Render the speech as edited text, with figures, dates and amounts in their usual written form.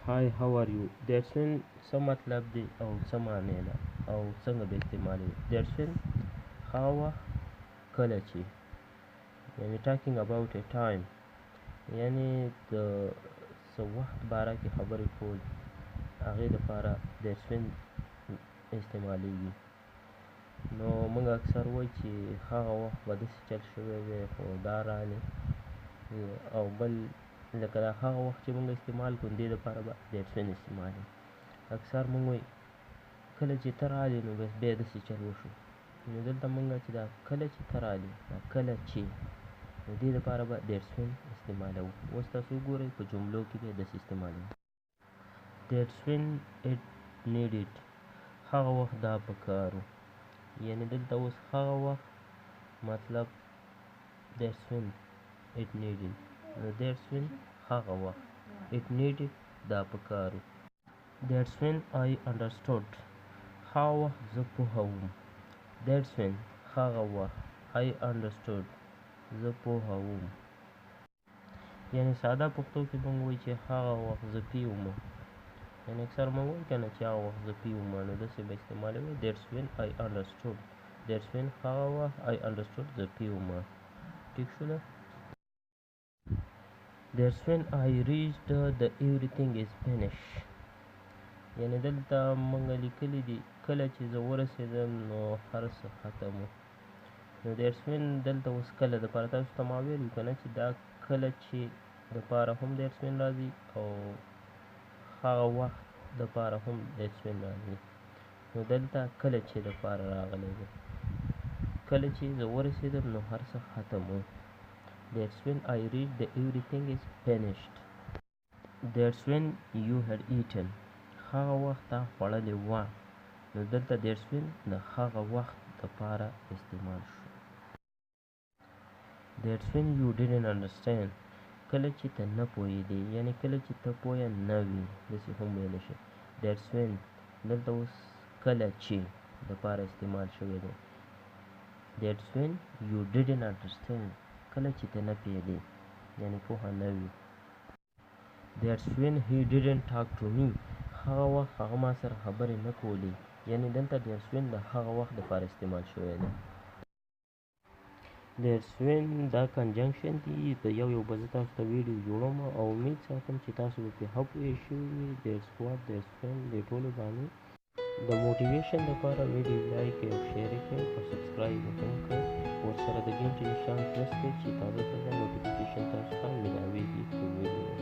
Hi, how are you? That's when څه مطلب دی او څه معنی ده او څنګه به استعمالوي. That's when هغه کله چې یعنی talking about a time یعنی د څه وخت باره کې خبرې کول هغې دپاره that's when استعمالیږي. نو موږ اکثر وایو چې هغه وخت به داسې چل شوی دی خو دا رانې او بل لکه دا هغه وخت چې موږ استعمال کړو دې دپاره به that's when استعمالوي. اکثر موږ وایو کله چې ته رالې نو بس بیا داسې چل وشو. نو دلته موږ چې دا کله چې ته رالې دا کله چې نو دې دپاره به that's when استعمالوو. اوس تاسو وګورئ په جملو کې به داسې استعمالوي. that's when it needed هغه وخت دا پکار و. یعنې دلته اوس هغه وخت مطلب that's when it needed نو that's when هغه وخت it needed دا پکار و. that's when I understood هغه وخت زه پوهه وم. that's when هغه وخت I understood زه پوهه وم. یعنې ساده پښتو کې موږ وایو چې هغه وخت زه پوه وم. یعنې اکثر موږ وایو که نه چې هغه وخت زه پوه وم نو داسې به استعمالوي that's when I understood. that's when هغه وخت I understood زه پوه وم. ټیک شوله. that's when I reached the everything is finished یعنې دلته موږ لیکلي دي کله چې زه ورسېدم نو هر څه ختم و. نو that's when دلته اوس کله دپاره تاسو ته ما ویلي که نه چې دا کله چې دپاره هم that's when راځي او هغه وخت دپاره هم that's when راځي. نو دلته کله چې دپاره راغلی دی کله چې زه ورسېدم نو هر څه ختم و. that's when I reached the everything is finished. that's when you had eaten هغه وخت تا خوړلې وه. نو دلته that's when د هغه وخت دپاره استعمال شو. that's when you didn't understand کله چې ته نه پوهېدې یعنې کله چې ته پوهه نه وي داسې هم ویلی شي. that's when دلته اوس کله چې دپاره استعمال شوی دی. that's when you didn't understand کله چې ته نه پوهېدې یعنې پوهه نه وي. that's when he didn't talk to me هغه وخت هغه ما سره خبرې نه کولې یعنې دلته that's when د هغه وخت دپاره استعمال شوی دی. that's when دا کنجنکشن دی د یو به زه تاسو ته ویډیو جوړوم او امید ساتم چې تاسو به پرې ښه پوه شوي وي. that's what that's when دې ټولو باندې د موټیویشن دپاره ویډیو لایک کړئ او شیر یې کړئ او سبسکرایب یې هم کړئ. ورسره د ګنټې نشان پرس کړئ چې تازه تازه نوټیفیکیشن تاسو ته میلاویږي په ویډیو